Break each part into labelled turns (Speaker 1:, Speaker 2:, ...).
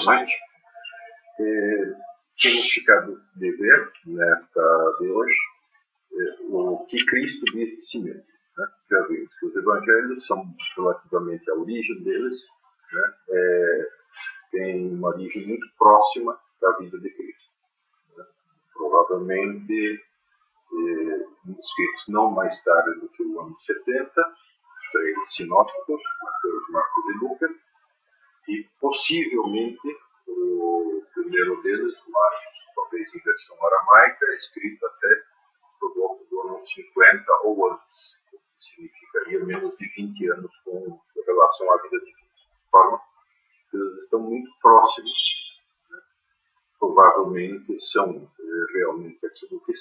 Speaker 1: entusiasmante, temos ficado de ver, nesta de hoje, o que Cristo diz de si mesmo. Né? Já vimos que os evangelhos são relativamente à origem deles, né? Tem uma origem muito próxima da vida de Cristo. Né? Provavelmente escritos não mais tarde do que o ano 70, três sinóticos, Mateus, Marcos e Lucas, e possivelmente o primeiro deles, Marcos, talvez em versão aramaica, escrito até por volta do ano 50 ou antes, o que significaria menos de 20 anos com relação à vida de Cristo. De forma que eles estão muito próximos, né? Provavelmente são realmente aquilo que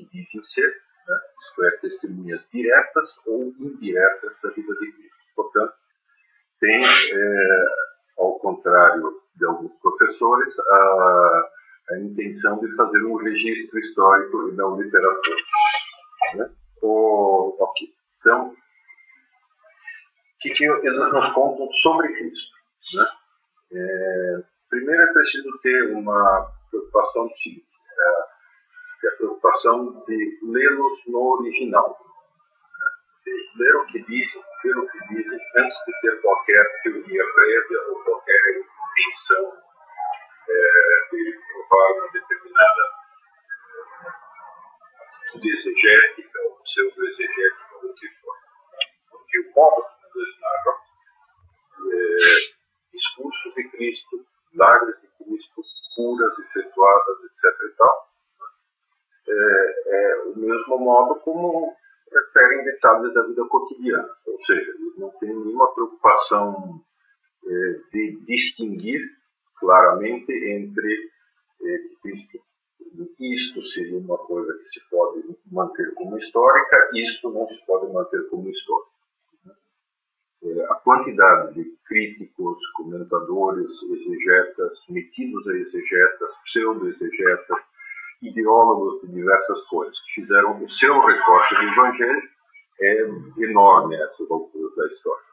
Speaker 1: dizem ser, né? Isto é, testemunhas diretas ou indiretas da vida de Cristo. Portanto, tem, ao contrário de alguns professores, a intenção de fazer um registro histórico e não literatura. Né? Ok. Então, o que eles nos contam sobre Cristo? Né? Primeiro é preciso ter uma preocupação do seguinte, que é a preocupação de lê-los no original. Né? De ler o que dizem, antes de ter qualquer teoria prévia ou qualquer intenção de provar uma determinada atitude exegética ou pseudo-exegética ou o que for. Porque o modo como eles narram discursos de Cristo, milagres de Cristo, curas efetuadas, etc. e tal, é o mesmo modo como referem detalhes da vida cotidiana. Ou seja, eles não têm nenhuma preocupação de distinguir claramente entre Cristo. Isto seria uma coisa que se pode manter como histórica, isto não se pode manter como histórica. A quantidade de críticos, comentadores, exegetas, metidos a exegetas, pseudo-exegetas, ideólogos de diversas coisas, que fizeram o seu recorte do Evangelho, é enorme essa altura da história.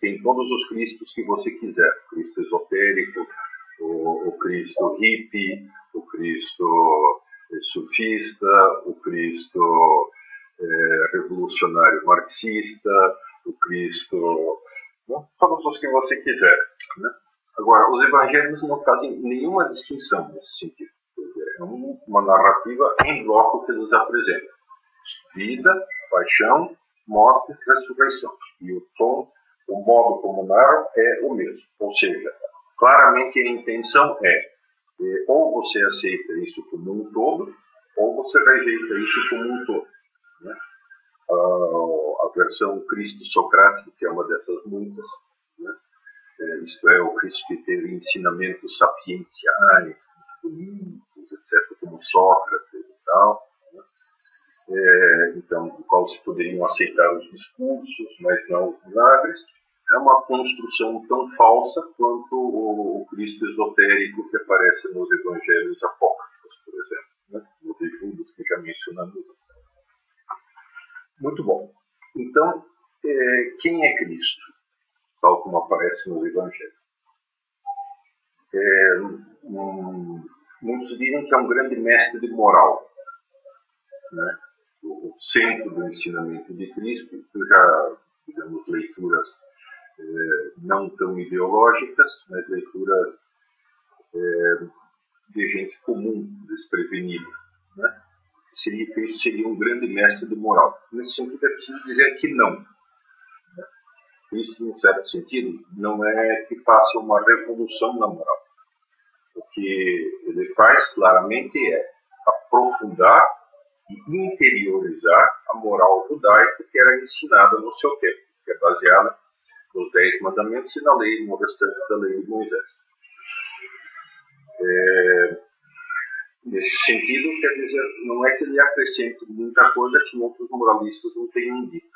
Speaker 1: Tem todos os Cristos que você quiser, o Cristo esotérico, o Cristo hippie, o Cristo sufista, o Cristo revolucionário marxista, o Cristo, todos os que você quiser. Né? Agora, os evangelhos não fazem nenhuma distinção nesse sentido. É uma narrativa em bloco que eles apresentam. Vida, paixão, morte, ressurreição. E o tom, o modo como narram é o mesmo. Ou seja, claramente a intenção ou você aceita isso como um todo, ou você rejeita isso como um todo. Né? A versão Cristo-Socrática, que é uma dessas muitas, né? Isto é, o Cristo que teve ensinamentos sapienciais, bonitos, etc., como Sócrates e tal, né? Então, do qual se poderiam aceitar os discursos, mas não os milagres, é uma construção tão falsa quanto o Cristo esotérico que aparece nos evangelhos apócrifos, por exemplo, né? No de Judas, que já mencionamos. Muito bom. Então, quem é Cristo? Tal como aparece nos evangelhos. Muitos dizem que é um grande mestre de moral. Né? O centro do ensinamento de Cristo, já digamos leituras não tão ideológicas, mas leituras de gente comum, desprevenida. Né? Cristo seria um grande mestre de moral. Nesse sentido, é preciso dizer que não. Cristo, num certo sentido, não é que faça uma revolução na moral. O que ele faz, claramente, é aprofundar e interiorizar a moral judaica que era ensinada no seu tempo, que é baseada nos 10 mandamentos e na lei, no restante da lei de Moisés. Nesse sentido, quer dizer, não é que ele acrescente muita coisa que outros moralistas não tenham dito.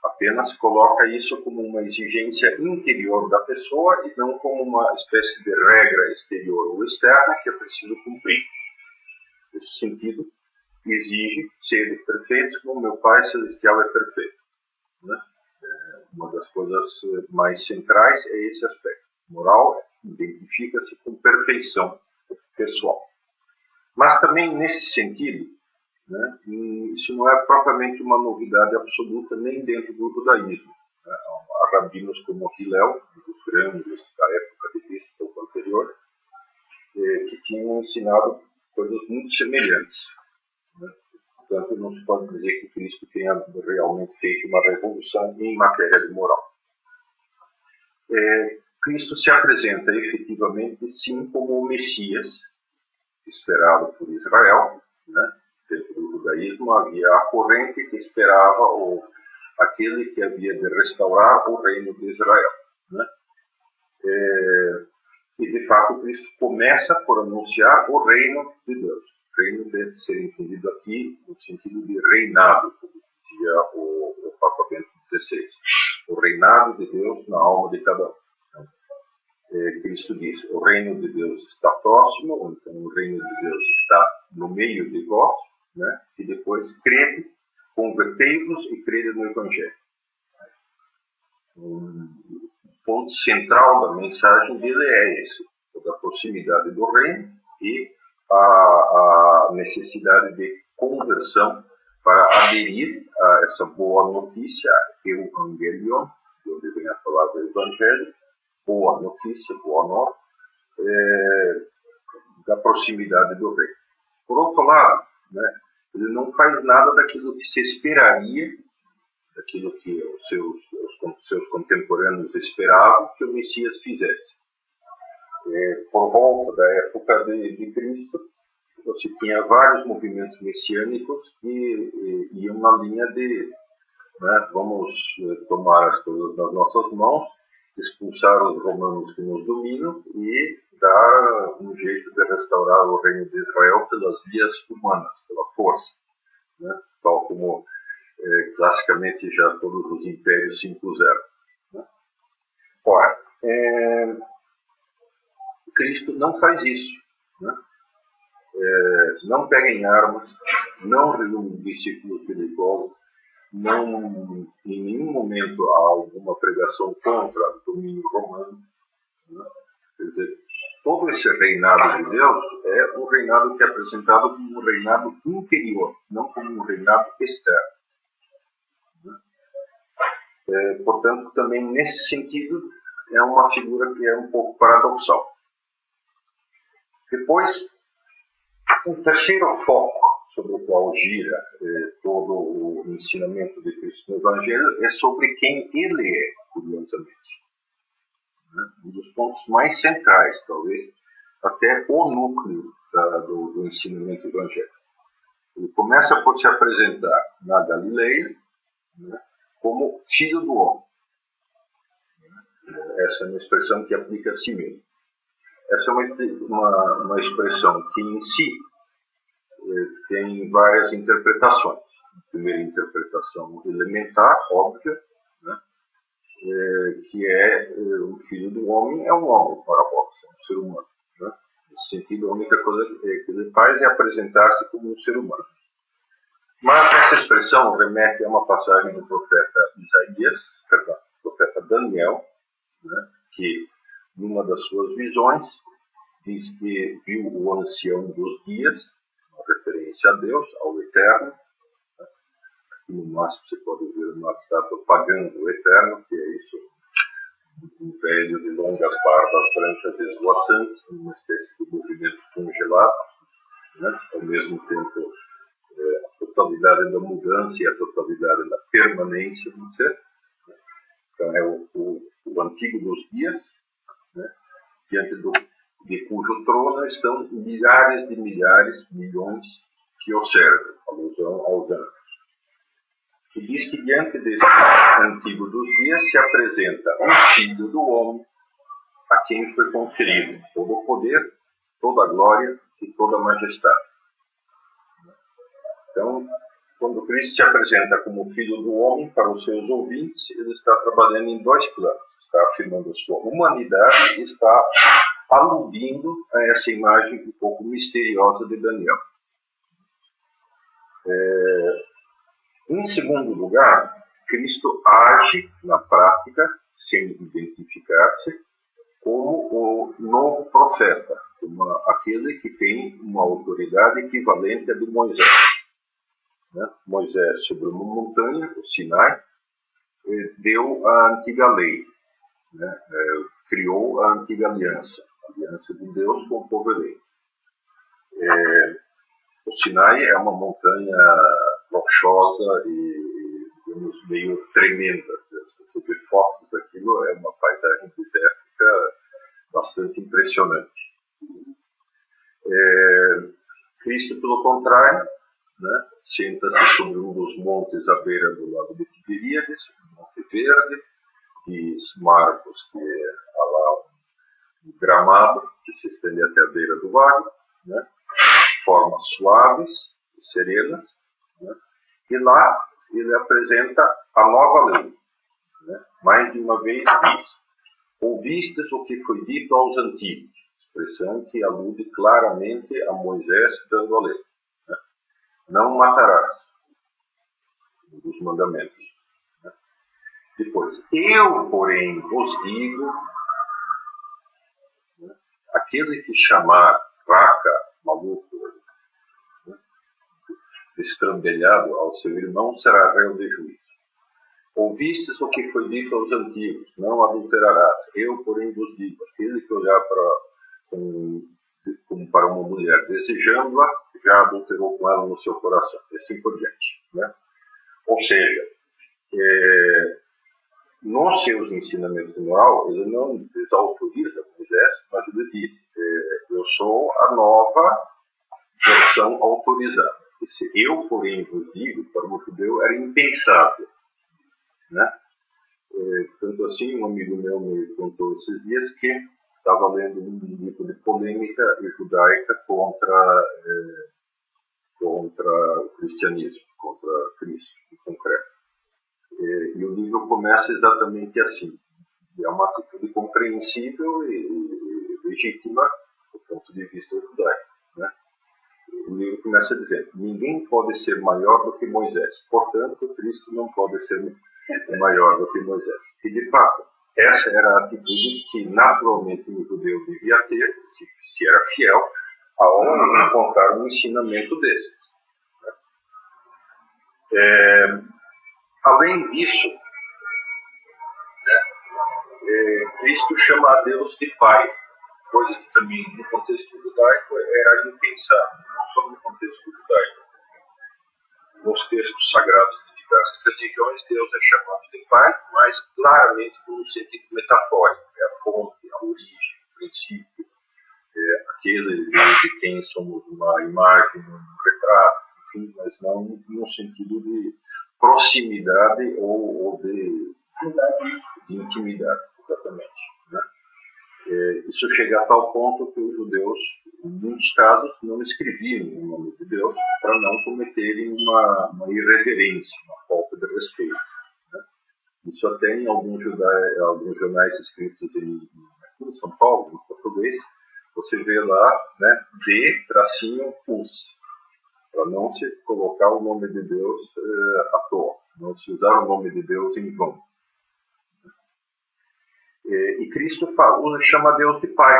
Speaker 1: Apenas coloca isso como uma exigência interior da pessoa e não como uma espécie de regra exterior ou externa que é preciso cumprir. Nesse sentido, exige ser perfeitos como meu Pai Celestial é perfeito. Né? Uma das coisas mais centrais é esse aspecto. Moral identifica-se com perfeição pessoal. Mas também, nesse sentido, né, isso não é propriamente uma novidade absoluta nem dentro do judaísmo. Né? Há rabinos como Hillel, um dos grandes da época de Cristo, pouco anterior, que tinham ensinado coisas muito semelhantes. Né? Portanto, não se pode dizer que Cristo tenha realmente feito uma revolução em matéria de moral. Cristo se apresenta efetivamente, sim, como o Messias, esperado por Israel. Né? Dentro do judaísmo havia a corrente que esperava aquele que havia de restaurar o reino de Israel. Né? E, de fato, Cristo começa por anunciar o reino de Deus. O reino deve ser entendido aqui no sentido de reinado, como dizia o Papa Bento XVI. O reinado de Deus na alma de cada um. Cristo diz, o reino de Deus está próximo, ou então o reino de Deus está no meio de vós, né? E depois crede, convertei-vos e crede no Evangelho. O ponto central da mensagem dele é esse, da proximidade do reino e a necessidade de conversão para aderir a essa boa notícia, Evangelion, de onde vem a palavra Evangelho, boa notícia, boa nova, da proximidade do reino. Por outro lado, né, ele não faz nada daquilo que se esperaria, daquilo que os seus contemporâneos esperavam que o Messias fizesse. Por volta da época de Cristo, você tinha vários movimentos messiânicos que iam na linha de, né, vamos tomar as coisas nas nossas mãos, expulsar os romanos que nos dominam e dar um jeito de restaurar o reino de Israel pelas vias humanas, pela força, né? Tal como classicamente já todos os impérios se impuseram. Né? Ora, Cristo não faz isso. Né? Não pega em armas, não reúne discípulos religiosos, não, em nenhum momento há alguma pregação contra o domínio romano. Né? Quer dizer, todo esse reinado de Deus é um reinado que é apresentado como um reinado interior, não como um reinado externo. Né? Portanto, também nesse sentido, é uma figura que é um pouco paradoxal. Depois, um terceiro foco sobre o qual gira todo o ensinamento de Cristo no Evangelho é sobre quem ele é, curiosamente. Né? Um dos pontos mais centrais, talvez, até o núcleo do ensinamento evangélico. Ele começa por se apresentar na Galileia, né, como filho do homem. Essa é uma expressão que aplica a si mesmo. Essa é uma expressão que em si tem várias interpretações. A primeira interpretação elementar, óbvia, né, que o filho do homem é um homem, para Deus, é um ser humano. Né? Nesse sentido, a única coisa que ele faz é apresentar-se como um ser humano. Mas essa expressão remete a uma passagem do profeta profeta Daniel, né, que, numa das suas visões, diz que viu o ancião dos dias, uma referência a Deus, ao Eterno. Aqui no máximo você pode ver uma estátua pagã do Eterno, que é isso, um velho de longas barbas brancas esvoaçantes, uma espécie de movimento congelado, né? Ao mesmo tempo a totalidade da mudança e a totalidade da permanência do ser. Então é o antigo dos dias, né? Diante de cujo trono estão milhares de milhares, milhões que observam, alusão aos anjos. E diz que diante desse antigo dos dias se apresenta o Filho do Homem, a quem foi conferido todo o poder, toda a glória e toda a majestade. Então, quando Cristo se apresenta como Filho do Homem para os seus ouvintes, ele está trabalhando em dois planos. Está afirmando a sua humanidade e está aludindo a essa imagem um pouco misteriosa de Daniel. Em segundo lugar, Cristo age na prática, sem identificar-se, como o novo profeta, como aquele que tem uma autoridade equivalente à de Moisés. Né? Moisés, sobre uma montanha, o Sinai, deu a antiga lei, né? Criou a antiga aliança, a aliança de Deus com o povo eleito. O Sinai é uma montanha rochosa e digamos, meio tremenda. Se você vê fotos daquilo, é uma paisagem desértica bastante impressionante. Cristo, pelo contrário, né, senta-se sobre um dos montes à beira do lago de Tiberíades, o Monte Verde, diz Marcos que há lá um gramado que se estende até a beira do vale, né, formas suaves e serenas, né, e lá ele apresenta a nova lei. Né, mais de uma vez diz: ouvistes o que foi dito aos antigos, expressão que alude claramente a Moisés dando a lei. Né? Não matarás, um dos mandamentos. Né? Depois, eu, porém, vos digo, né? Aquele que chamar vaca, maluco, né? Estrambelhado ao seu irmão, será réu de juízo. Ouvistes o que foi dito aos antigos, não adulterarás. Eu, porém, vos digo, aquele que olhar como para uma mulher desejando-a, já adulterou com ela no seu coração, e assim por diante. Né? Ou seja, nos seus ensinamentos de moral, ele não desautoriza Moisés, mas ele diz: eu sou a nova versão autorizada. Esse eu, porém, vos digo, para o judeu era impensável. Né? Tanto assim, um amigo meu me contou esses dias que estava lendo um livro de polêmica judaica contra o cristianismo, contra Cristo, em concreto. E o livro começa exatamente assim. É uma atitude compreensível e legítima do ponto de vista judaico. Né? O livro começa dizendo: ninguém pode ser maior do que Moisés, portanto, Cristo não pode ser maior do que Moisés. E, de fato, essa era a atitude que naturalmente o judeu devia ter, se era fiel, aonde encontrar um ensinamento desses. Além disso, né, Cristo chama a Deus de Pai, coisa que também no contexto judaico era impensável, não só no contexto judaico. Nos textos sagrados de diversas religiões, Deus é chamado de Pai, mas claramente no sentido metafórico. É a fonte, a origem, o princípio, aquele de quem somos uma imagem, um retrato, enfim, mas não no sentido de proximidade ou de intimidade, exatamente. Né? Isso chega a tal ponto que os judeus, em muitos casos, não escreviam o nome de Deus para não cometerem uma irreverência, uma falta de respeito. Né? Isso até em alguns jornais escritos em São Paulo, em português, você vê lá, né, D-US, para não se colocar o nome de Deus à toa, não se usar o nome de Deus em vão. E Cristo chama Deus de Pai,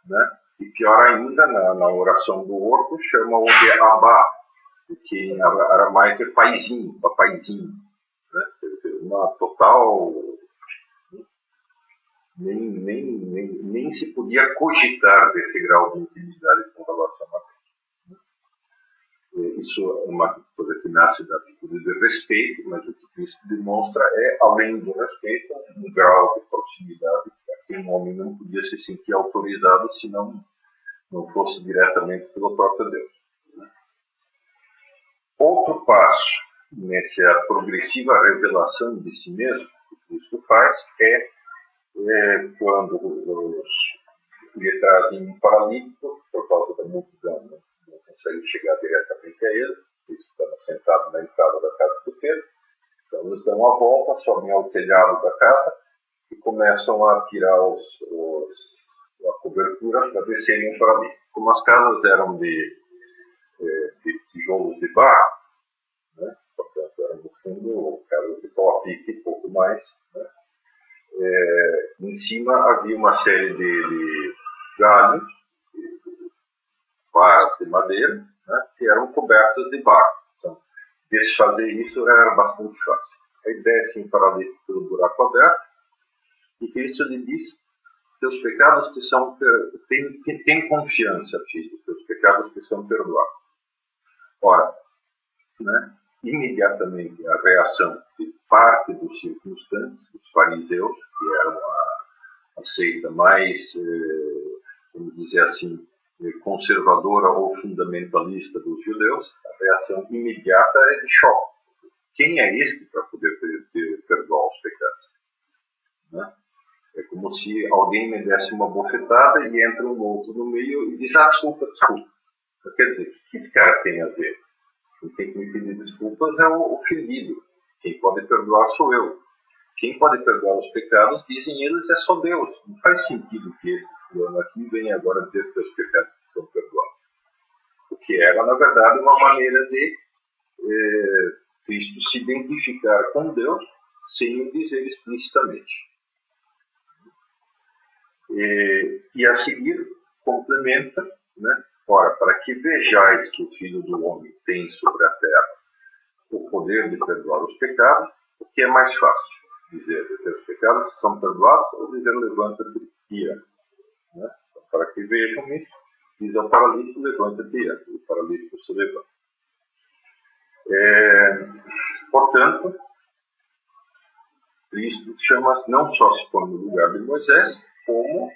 Speaker 1: né? E pior ainda, na oração do Orco, chama-o de Abba, que em aramaico é paizinho, papaizinho. Né? Uma total... Nem se podia cogitar desse grau de intimidade com relação a Deus. Isso é uma coisa que nasce da atitude de respeito, mas o que Cristo demonstra é, além do respeito, um grau de proximidade a que um homem não podia se sentir autorizado se não fosse diretamente pelo próprio Deus. Outro passo nessa progressiva revelação de si mesmo que Cristo faz é quando lhe trazem um paralítico, por causa da multidão, não consegue chegar diretamente a ele, ele estava sentado na entrada da casa do Pedro, então eles dão a volta, sobem ao telhado da casa e começam a tirar a cobertura para descerem o paralítico. Como as casas eram de tijolos de barro, né, portanto, era no fundo casa de pau a pique, pouco mais, né? Em cima havia uma série de galhos, varas de madeira, né, que eram cobertas de barro. Então, desfazer isso era bastante fácil. A ideia é assim, paralelo pelo buraco aberto, e Cristo lhe diz: teus pecados tem confiança, filho, teus pecados te são perdoados. Ora, né, imediatamente a reação de parte dos circunstantes, os fariseus, que eram a seita mais, vamos dizer assim, conservadora ou fundamentalista dos judeus, a reação imediata é de choque. Quem é este para poder perdoar os pecados? Né? É como se alguém me desse uma bofetada e entra um outro no meio e diz: desculpa. Quer dizer, o que esse cara tem a ver? Quem tem que me pedir desculpas é o ferido. Quem pode perdoar sou eu. Quem pode perdoar os pecados, dizem eles, é só Deus. Não faz sentido que este fulano aqui venha agora dizer que os pecados são perdoados. O que era, na verdade, uma maneira de Cristo se identificar com Deus sem o dizer explicitamente. E a seguir, complementa, né? Ora, para que vejais que o Filho do Homem tem sobre a terra o poder de perdoar os pecados, o que é mais fácil? Dizer que os pecados são perdoados ou dizer levanta-te e anda? Né? Então, para que vejam isso, diz ao paralítico: levanta-te e anda. E o paralítico se levanta. Portanto, Cristo chama, não só se põe no lugar de Moisés, como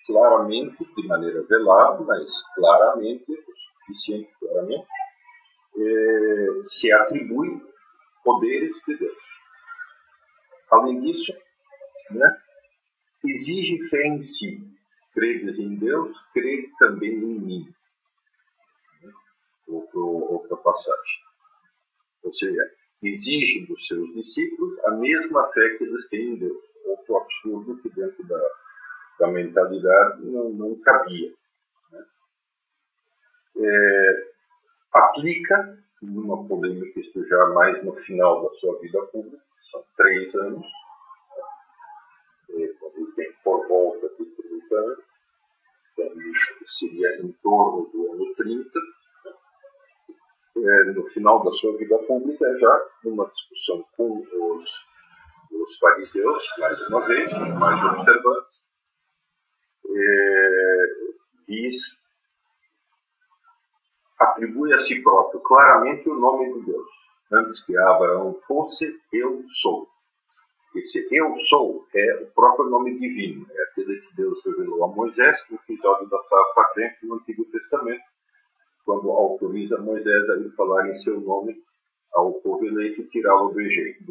Speaker 1: claramente, de maneira velada, mas claramente, o suficiente claramente, se atribui poderes de Deus. Além disso, né, exige fé em si. Credes em Deus, crede também em mim. Outra passagem. Ou seja, exige dos seus discípulos a mesma fé que eles têm em Deus. Outro absurdo que dentro da mentalidade não cabia. Né? Aplica, numa polêmica, isto já mais no final da sua vida pública, são 3 anos, quando ele tem por volta de 30 anos, então seria em torno do ano 30, no final da sua vida pública, já numa discussão com os fariseus, mais uma vez, mais observantes, atribui a si próprio claramente o nome de Deus. Antes que Abraão fosse, eu sou. Esse eu sou é o próprio nome divino, é aquele que Deus revelou a Moisés no episódio da sarça ardente no Antigo Testamento, quando autoriza Moisés a ir falar em seu nome ao povo eleito e tirá-lo do Egito.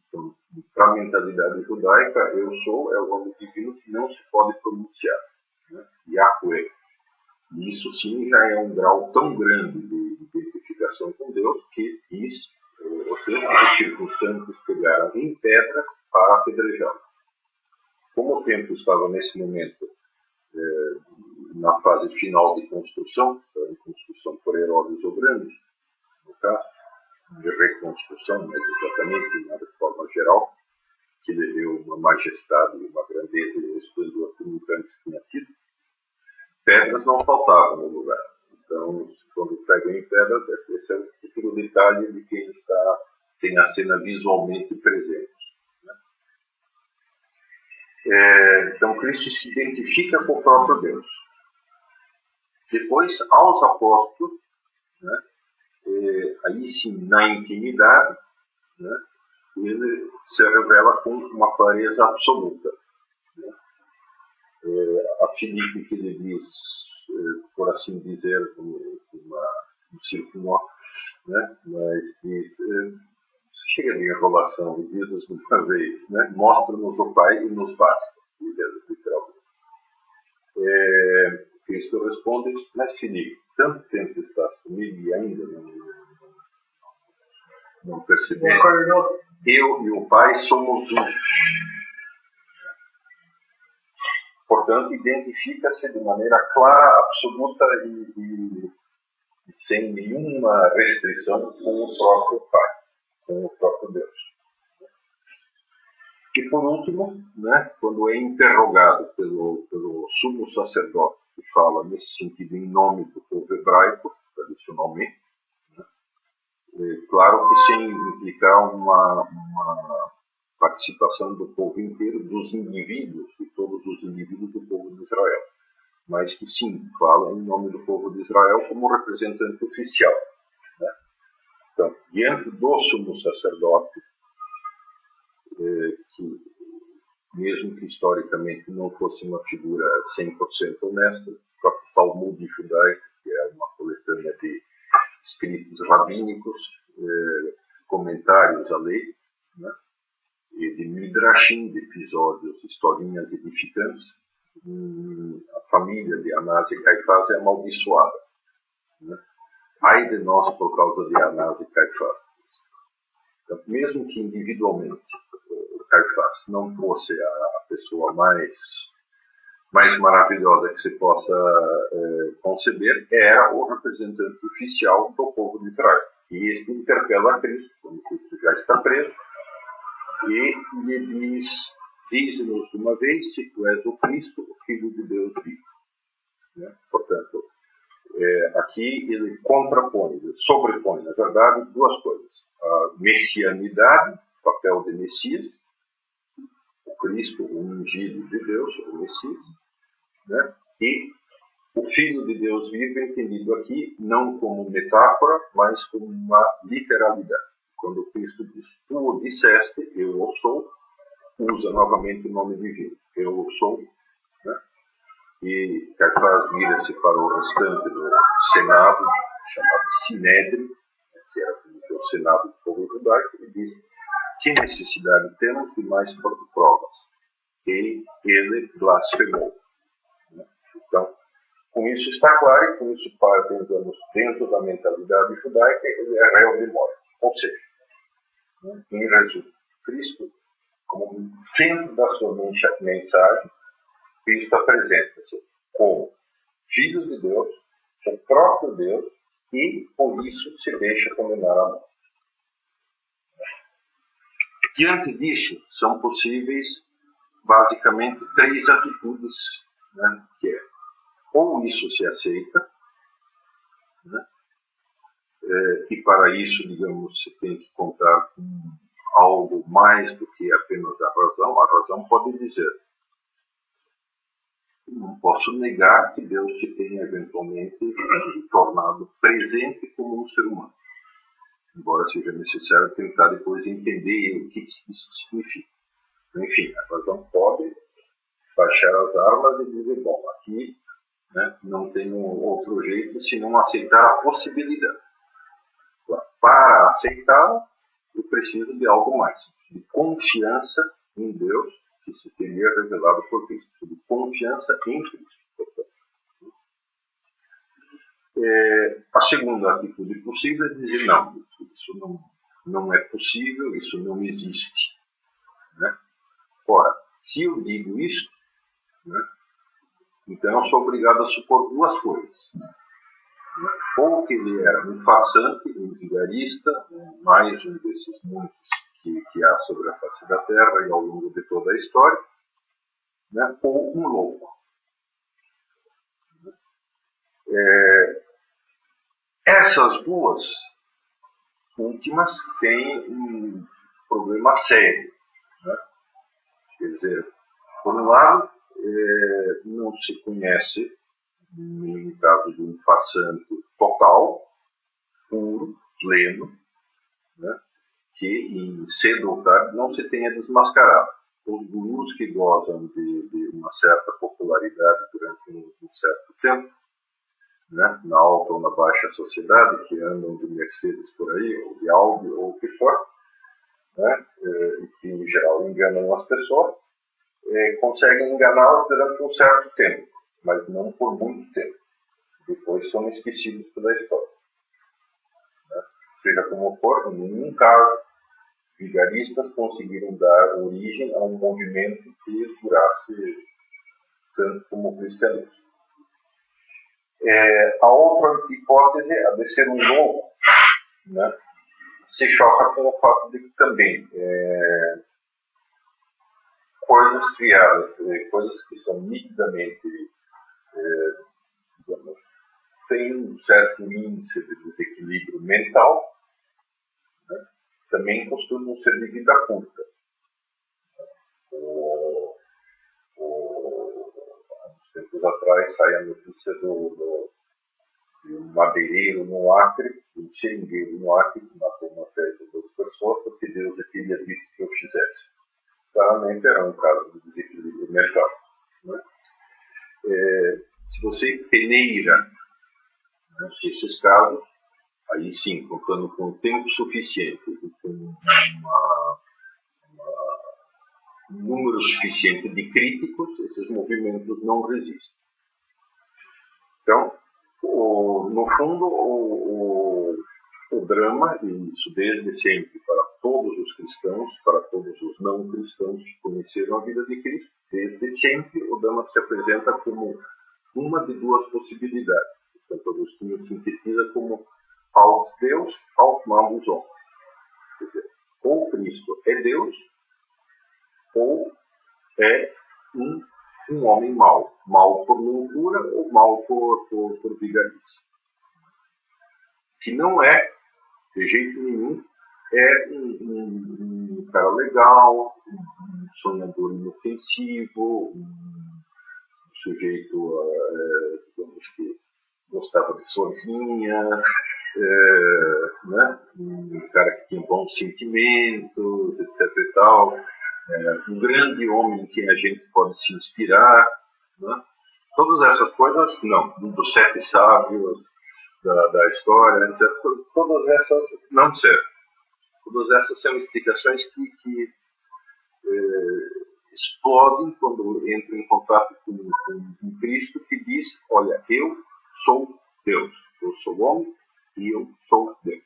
Speaker 1: Então, para a mentalidade judaica, eu sou é o nome divino que não se pode pronunciar, né? Yahweh. E isso sim já é um grau tão grande de identificação com Deus que os circunstantes pegaram em pedras para apedrejá-lo. Como o templo estava nesse momento na fase final de construção por Herodes o Grande, no caso, de reconstrução, mas exatamente na forma geral, que lhe deu uma majestade, uma grandeza e um esplendor que nunca antes tinha tido, pedras não faltavam no lugar. Então, quando pegam em pedras, esse é o tipo de detalhe de quem tem a cena visualmente presente. Né? Então, Cristo se identifica com o próprio Deus. Depois, aos apóstolos, né, aí sim, na intimidade, né, ele se revela com uma clareza absoluta. Né? A Filipe, que ele diz, por assim dizer, um círculo, né, mas diz, chega de enrolação, e diz-nos uma vez, né, mostra-nos o Pai e nos basta, dizendo literalmente. Cristo responde: mas Filipe, tanto tempo estás comigo e ainda não percebeste? Eu e o Pai somos um. Portanto, identifica-se de maneira clara, absoluta e sem nenhuma restrição com o próprio Pai. com o próprio Deus. E por último, né, quando é interrogado pelo sumo sacerdote, que fala nesse sentido em nome do povo hebraico, tradicionalmente, né, claro que sem implicar uma participação do povo inteiro, dos indivíduos, de todos os indivíduos do povo de Israel, mas que sim, fala em nome do povo de Israel como representante oficial. Né? Então, diante do sumo sacerdote, que mesmo que historicamente não fosse uma figura 100% honesta, o próprio Talmud judaico, que é uma coletânea de escritos rabínicos, comentários à lei, né, e de midrashim, de episódios, historinhas edificantes, a família de Anás e Caifás é amaldiçoada. Né? Ai de nós por causa de Anás e Caifás. Então, mesmo que individualmente o Caifás não fosse a pessoa mais maravilhosa que se possa conceber, era o representante oficial do povo de Israel. E este interpela a Cristo, quando Cristo já está preso, e lhe diz-nos de uma vez, se tu és o Cristo, o Filho de Deus vivo. Né? Portanto, aqui ele contrapõe, ele sobrepõe, na verdade, duas coisas. A messianidade, o papel de Messias, o Cristo, o ungido de Deus, o Messias, né? E o Filho de Deus vivo, entendido aqui não como metáfora, mas como uma literalidade. Quando Cristo diz, tu o disseste, eu o sou, usa novamente o nome divino, eu o sou, né? E Caifás vira-se para o restante do Senado, chamado Sinédrio, que era o Senado do povo judaico, e diz, que necessidade temos de mais provas? E ele blasfemou. Então, com isso está claro, e com isso pensamos dentro da mentalidade judaica, ele é réu de morte. Ou seja, em resumo, Cristo, como centro da sua mensagem, Cristo apresenta-se como Filho de Deus, o próprio Deus, e por isso se deixa condenar à morte. Diante disso, são possíveis basicamente três atitudes, né, que é, ou isso se aceita, né, e para isso, digamos, se tem que contar com algo mais do que apenas a razão. A razão pode dizer, não posso negar que Deus te tenha eventualmente tornado presente como um ser humano, embora seja necessário tentar depois entender o que isso significa. Enfim, a razão pode baixar as armas e dizer, bom, aqui, né, não tem outro jeito senão aceitar a possibilidade. Para aceitá-la, eu preciso de algo mais, de confiança em Deus, que se teria revelado por Cristo, de confiança em Cristo. A segunda atitude possível é dizer, não, isso não é possível, isso não existe. Né? Ora, se eu digo isso, né, então eu sou obrigado a supor duas coisas. Ou que ele era um farsante, um vigarista, mais um desses muitos que há sobre a face da Terra e ao longo de toda a história, né, ou um louco. Essas duas últimas têm um problema sério. Né? Quer dizer, por um lado, não se conhece, no caso de um farsante total, puro, pleno, né, que cedo ou tarde não se tenha desmascarado. Os gurus que gozam de uma certa popularidade durante um certo tempo, né, na alta ou na baixa sociedade, que andam de Mercedes por aí, ou de Audi, ou o que for, né, e que em geral enganam as pessoas, conseguem enganá-las durante um certo tempo, mas não por muito tempo. Depois são esquecidos pela história. Né? Seja como for, em nenhum caso, vigaristas conseguiram dar origem a um movimento que durasse tanto como o cristianismo. A outra hipótese, a de ser um louco, né, se choca com o fato de que também coisas criadas, coisas que são nitidamente, digamos, têm um certo índice de desequilíbrio mental, né, também costumam ser de vida curta. Há uns tempos atrás saiu a notícia de um madeireiro no Acre, um seringueiro no Acre, que matou uma série de 2 pessoas porque Deus teria dito que eu fizesse. Claramente era um caso de desequilíbrio mental. Né? Se você peneira, né, esses casos, aí sim, contando com tempo suficiente e com um número suficiente de críticos, esses movimentos não resistem. Então, no fundo, o drama, e isso desde sempre, para todos os cristãos, para todos os não cristãos que conheceram a vida de Cristo, desde sempre o drama se apresenta como uma de 2 possibilidades. Portanto, Agostinho sintetiza como aut Deus, aut mamus homines. Quer dizer, ou Cristo é Deus, ou é um homem mau. Mau por loucura ou mau por vigarice. Que não é, de jeito nenhum, é um cara legal, um sonhador inofensivo, um sujeito, digamos que gostava de florzinhas, né? Um cara que tinha bons sentimentos, etc. e tal, um grande homem em quem a gente pode se inspirar, né? Todas essas coisas, não, dos 7 sábios da história, etc. Todas essas não servem. Todas essas são explicações que explodem quando entram em contato com Cristo, que diz, olha, eu sou Deus, eu sou homem e eu sou Deus.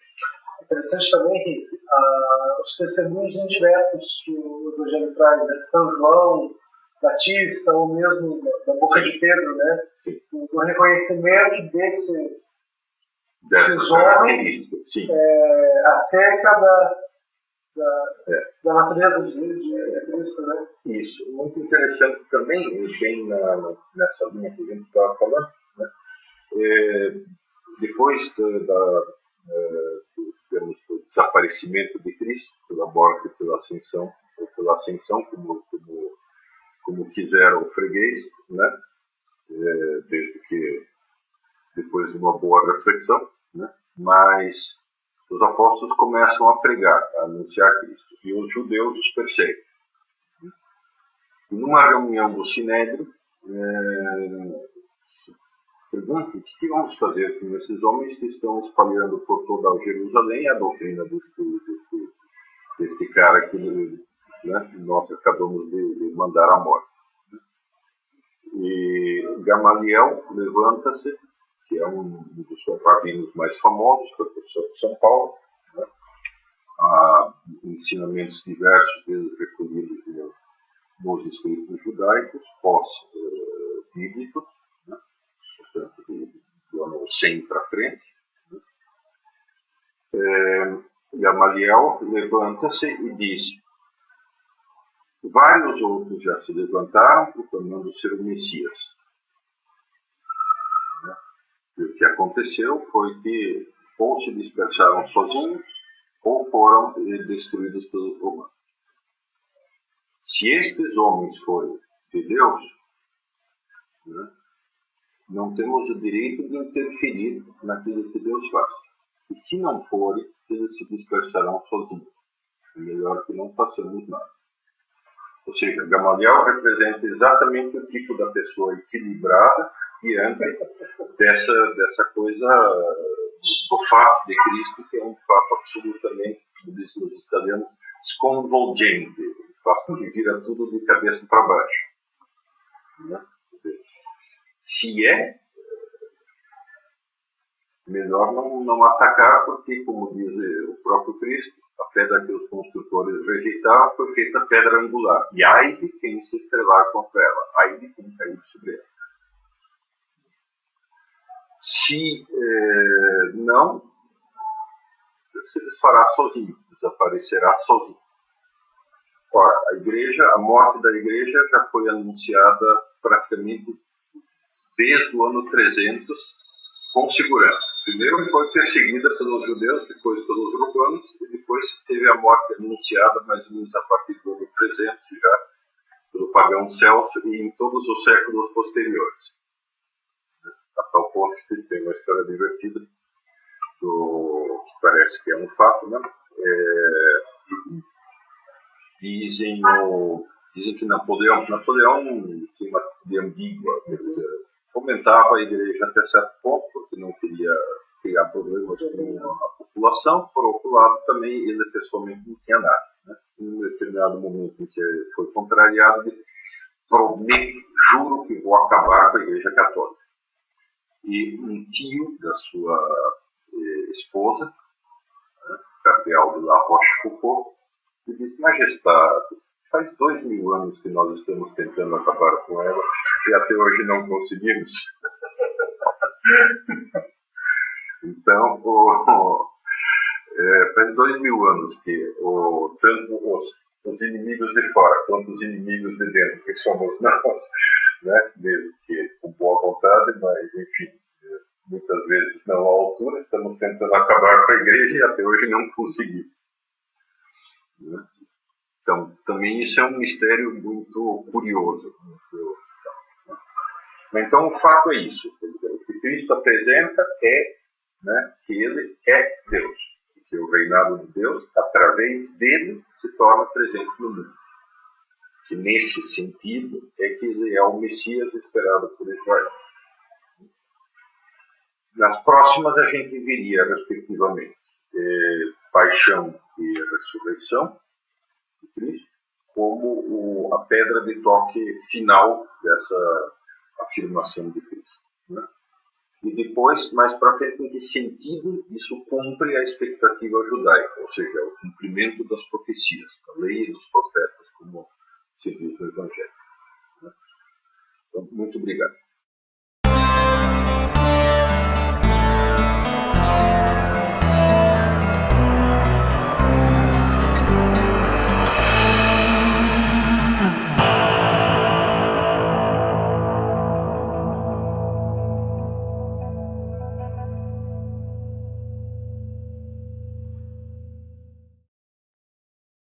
Speaker 2: Interessante também, Henrique, os testemunhos indiretos que o Evangelho traz, né? São João Batista, ou mesmo da boca de Pedro, né? O reconhecimento desses homens acerca da natureza de Cristo, né?
Speaker 1: Isso, muito interessante também, bem nessa linha que a gente estava falando, né? Depois do desaparecimento de Cristo, pela morte e pela ascensão, ou pela ascensão, como quiser o freguês, né? Desde que depois de uma boa reflexão, né? Mas os apóstolos começam a pregar, a anunciar Cristo, e os judeus os perseguem. E numa reunião do Sinédrio, perguntam o que vamos fazer com esses homens que estão espalhando por toda Jerusalém a doutrina deste cara que, né, nós acabamos de mandar à morte. E Gamaliel levanta-se, que é um dos rabinos mais famosos, professor de São Paulo, né? Há ensinamentos diversos deles recolhidos nos escritos judaicos, pós-bíblicos, né? Portanto, do ano 100 para frente. Né? Gamaliel levanta-se e diz: vários outros já se levantaram proclamando ser o Messias. Né? E o que aconteceu foi que ou se dispersaram sozinhos ou foram destruídos pelos romanos. Se estes homens forem de Deus, né, não temos o direito de interferir naquilo que Deus faz. E se não forem, eles se dispersarão sozinhos. É melhor que não façamos nada. Ou seja, Gamaliel representa exatamente o tipo da pessoa equilibrada diante dessa coisa do fato de Cristo, que é um fato absolutamente, como dizem os italianos, sconvolgente, o fato de vira tudo de cabeça para baixo. Né? Se é, melhor não atacar, porque, como diz o próprio Cristo, a pedra que os construtores rejeitaram foi feita pedra angular. E ai de quem se estrelar contra ela, ai de quem cair sobre ela. Se não, se desfará sozinho, desaparecerá sozinho. Ora, a morte da igreja já foi anunciada praticamente desde o ano 300 com segurança. Primeiro foi perseguida pelos judeus, depois pelos romanos, e depois teve a morte anunciada mais ou menos a partir do ano 300 já, pelo pagão Celso e em todos os séculos posteriores. A tal ponto que tem uma história divertida, que parece que é um fato, né? Dizem que Napoleão tinha uma atitude ambígua, fomentava a igreja até certo ponto, porque não queria criar problemas com a população, por outro lado também ele pessoalmente não tinha nada. Né? Em um determinado momento em que foi contrariado, ele prometo, juro que vou acabar com a igreja católica. E um tio da sua esposa, né, cardeal de La Rochefoucauld, e disse: Majestade, faz 2000 anos que nós estamos tentando acabar com ela e até hoje não conseguimos. Então, faz 2000 anos que tanto os inimigos de fora quanto os inimigos de dentro, que somos nós, né, mesmo que com boa vontade, mas enfim, muitas vezes não à altura, estamos tentando acabar com a igreja e até hoje não conseguimos. Então, também isso é um mistério muito curioso. Então, o fato é isso. O que Cristo apresenta é, né, que ele é Deus. E que o reinado de Deus, através dele, se torna presente no mundo. Que nesse sentido é que ele é o Messias esperado por Israel. Nas próximas a gente veria, respectivamente, paixão e ressurreição de Cristo, como a pedra de toque final dessa afirmação de Cristo. Né? E depois, mais para frente, em que sentido isso cumpre a expectativa judaica, ou seja, o cumprimento das profecias, da lei e dos profetas, como se diz no Evangelho. Né? Então, muito obrigado.